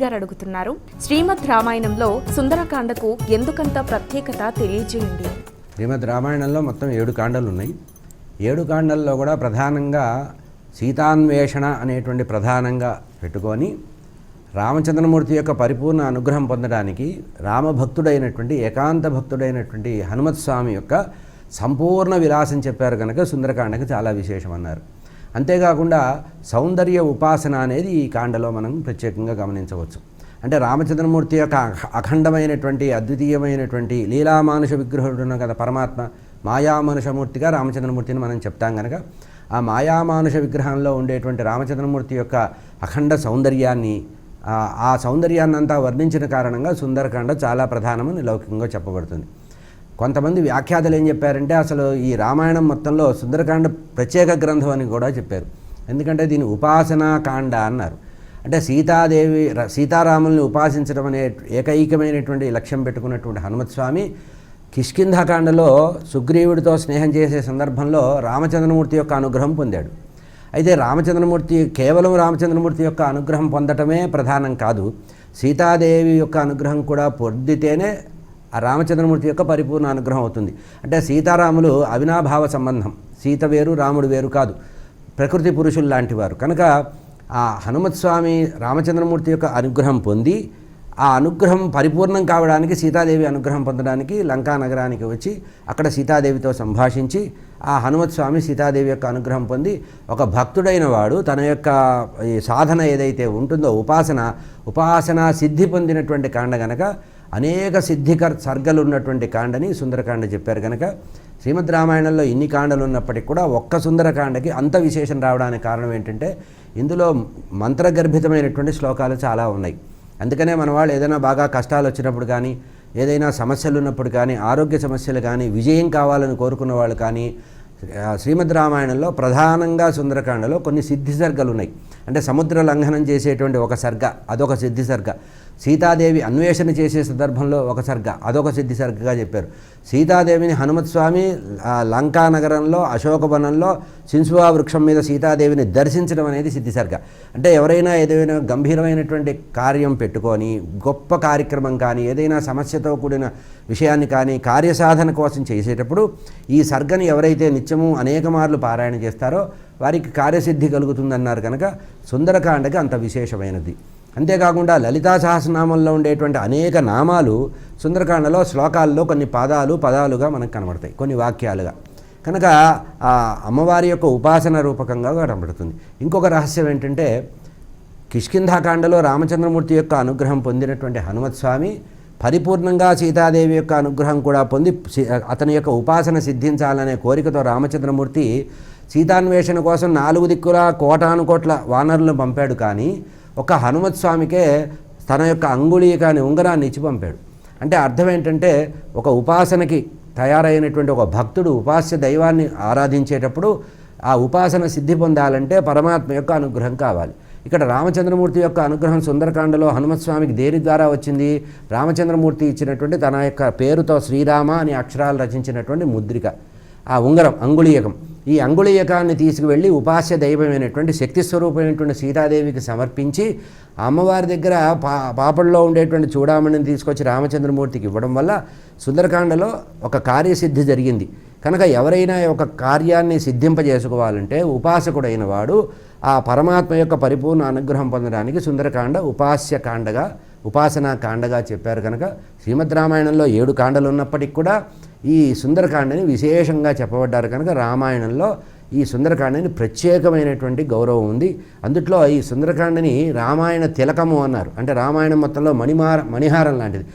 గారు అడుగుతున్నారు, శ్రీమద్ రామాయణంలో సుందరకాండకు ఎందుకంత ప్రత్యేకత తెలియజేయండి. శ్రీమద్ రామాయణంలో మొత్తం 7 కాండలు ఉన్నాయి. 7 కాండల్లో కూడా ప్రధానంగా సీతాన్వేషణ అనేటువంటి ప్రధానంగా పెట్టుకొని రామచంద్రమూర్తి యొక్క పరిపూర్ణ అనుగ్రహం పొందడానికి రామభక్తుడైనటువంటి ఏకాంత భక్తుడైనటువంటి హనుమత్ స్వామి యొక్క సంపూర్ణ విలాసం చెప్పారు కనుక సుందరకాండకి చాలా విశేషం అన్నారు. అంతేకాకుండా సౌందర్య ఉపాసన అనేది ఈ కాండలో మనం ప్రత్యేకంగా గమనించవచ్చు. అంటే రామచంద్రమూర్తి యొక్క అఖండమైనటువంటి అద్వితీయమైనటువంటి లీలామానుష విగ్రహుడు ఉన్న కదా పరమాత్మ, మాయామానుషమూర్తిగా రామచంద్రమూర్తిని మనం చెప్తాం కనుక ఆ మాయామానుష విగ్రహంలో ఉండేటువంటి రామచంద్రమూర్తి యొక్క అఖండ సౌందర్యాన్ని ఆ సౌందర్యాన్నంతా వర్ణించిన కారణంగా సుందరకాండ చాలా ప్రధానమని లౌకికంగా చెప్పబడుతుంది. కొంతమంది వ్యాఖ్యాతలు ఏం చెప్పారంటే అసలు ఈ రామాయణం మొత్తంలో సుందరకాండ ప్రత్యేక గ్రంథం అని కూడా చెప్పారు. ఎందుకంటే దీన్ని ఉపాసనా కాండ అన్నారు. అంటే సీతారాముల్ని ఉపాసించడం అనే ఏకైకమైనటువంటి లక్ష్యం పెట్టుకున్నటువంటి హనుమత్ స్వామి కిష్కింధాకాండలో సుగ్రీవుడితో స్నేహం చేసే సందర్భంలో రామచంద్రమూర్తి యొక్క అనుగ్రహం పొందాడు. అయితే కేవలం రామచంద్రమూర్తి యొక్క అనుగ్రహం పొందటమే ప్రధానం కాదు, సీతాదేవి యొక్క అనుగ్రహం కూడా పొందితేనే ఆ రామచంద్రమూర్తి యొక్క పరిపూర్ణ అనుగ్రహం అవుతుంది. అంటే సీతారాములు అవినాభావ సంబంధం, సీత వేరు రాముడు వేరు కాదు, ప్రకృతి పురుషులు లాంటివారు కనుక ఆ హనుమత్ స్వామి రామచంద్రమూర్తి యొక్క అనుగ్రహం పొంది ఆ అనుగ్రహం పరిపూర్ణం కావడానికి సీతాదేవి అనుగ్రహం పొందడానికి లంకా నగరానికి వచ్చి అక్కడ సీతాదేవితో సంభాషించి ఆ హనుమత్ స్వామి సీతాదేవి యొక్క అనుగ్రహం పొంది ఒక భక్తుడైన వాడు తన యొక్క ఈ సాధన ఏదైతే ఉంటుందో ఉపాసన సిద్ధి పొందినటువంటి కాండ గనక అనేక సిద్ధికర్ సర్గలు ఉన్నటువంటి కాండని సుందరకాండ చెప్పారు కనుక శ్రీమద్ రామాయణంలో ఇన్ని కాండలు ఉన్నప్పటికీ కూడా ఒక్క సుందరకాండకి అంత విశేషం రావడానికి కారణం ఏంటంటే ఇందులో మంత్రగర్భితమైనటువంటి శ్లోకాలు చాలా ఉన్నాయి. అందుకనే మన వాళ్ళు ఏదైనా బాగా కష్టాలు వచ్చినప్పుడు కానీ ఏదైనా సమస్యలు ఉన్నప్పుడు కానీ ఆరోగ్య సమస్యలు కానీ విజయం కావాలని కోరుకున్న వాళ్ళు కానీ శ్రీమద్ రామాయణంలో ప్రధానంగా సుందరకాండలో కొన్ని సిద్ధి సర్గలు ఉన్నాయి. అంటే సముద్ర లంఘనం చేసేటువంటి ఒక సర్గ అదొక సిద్ధి సర్గ, సీతాదేవి అన్వేషణ చేసే సందర్భంలో ఒక సర్గ అదొక సిద్ధి సర్గగా చెప్పారు. సీతాదేవిని హనుమత్ స్వామి లంకా నగరంలో అశోకవనంలో సింసువా వృక్షం మీద సీతాదేవిని దర్శించడం అనేది సిద్ధి సర్గ. అంటే ఎవరైనా ఏదైనా గంభీరమైనటువంటి కార్యం పెట్టుకొని గొప్ప కార్యక్రమం కానీ ఏదైనా సమస్యతో కూడిన విషయాన్ని కానీ కార్యసాధన కోసం చేసేటప్పుడు ఈ సర్గని ఎవరైతే నిత్యము అనేక మార్లు పారాయణ చేస్తారో వారికి కార్యసిద్ధి కలుగుతుందన్నారు కనుక సుందరకాండకి అంత విశేషమైనది. అంతేకాకుండా లలితా సహస్రనామంలో ఉండేటువంటి అనేక నామాలు సుందరకాండలో శ్లోకాల్లో కొన్ని పదాలుగా మనకు కనబడతాయి, కొన్ని వాక్యాలుగా కనుక ఆ అమ్మవారి యొక్క ఉపాసన రూపకంగా కనబడుతుంది. ఇంకొక రహస్యం ఏంటంటే కిష్కింధాకాండలో రామచంద్రమూర్తి యొక్క అనుగ్రహం పొందినటువంటి హనుమత్ స్వామి పరిపూర్ణంగా సీతాదేవి యొక్క అనుగ్రహం కూడా పొంది అతని యొక్క ఉపాసన సిద్ధించాలనే కోరికతో రామచంద్రమూర్తి సీతాన్వేషణ కోసం 4 దిక్కుల కోటానుకోట్ల వానరులను పంపాడు. కానీ ఒక హనుమత్ స్వామికే తన యొక్క అంగుళీకాని ఉంగరాన్ని ఇచ్చి పంపాడు. అంటే అర్థం ఏంటంటే ఒక ఉపాసనకి తయారైనటువంటి ఒక భక్తుడు ఉపాస్య దైవాన్ని ఆరాధించేటప్పుడు ఆ ఉపాసన సిద్ధి పొందాలంటే పరమాత్మ యొక్క అనుగ్రహం కావాలి. ఇక్కడ రామచంద్రమూర్తి యొక్క అనుగ్రహం సుందరకాండలో హనుమత్ స్వామికి దేని ద్వారా వచ్చింది? రామచంద్రమూర్తి ఇచ్చినటువంటి తన యొక్క పేరుతో శ్రీరామ అనే అక్షరాలు రచించినటువంటి ముద్రిక, ఆ ఉంగరం అంగుళీయకం. ఈ అంగుళీయకాన్ని తీసుకువెళ్ళి ఉపాస్య దైవమైనటువంటి శక్తి స్వరూపమైనటువంటి సీతాదేవికి సమర్పించి అమ్మవారి దగ్గర పాపల్లో ఉండేటువంటి చూడామణిని తీసుకొచ్చి రామచంద్రమూర్తికి ఇవ్వడం వల్ల సుందరకాండలో ఒక కార్యసిద్ధి జరిగింది. కనుక ఎవరైనా ఒక కార్యాన్ని సిద్ధింపజేసుకోవాలంటే ఉపాసకుడైన వాడు ఆ పరమాత్మ యొక్క పరిపూర్ణ అనుగ్రహం పొందడానికి సుందరకాండ ఉపాసనా కాండగా చెప్పారు. కనుక శ్రీమద్ రామాయణంలో 7 కాండలు ఉన్నప్పటికీ కూడా ఈ సుందరకాండని విశేషంగా చెప్పబడ్డారు కనుక రామాయణంలో ఈ సుందరకాండని ప్రత్యేకమైనటువంటి గౌరవం ఉంది. అందుట్లో ఈ సుందరకాండని రామాయణ తిలకము అన్నారు. అంటే రామాయణం మొత్తంలో మణిహారం లాంటిది.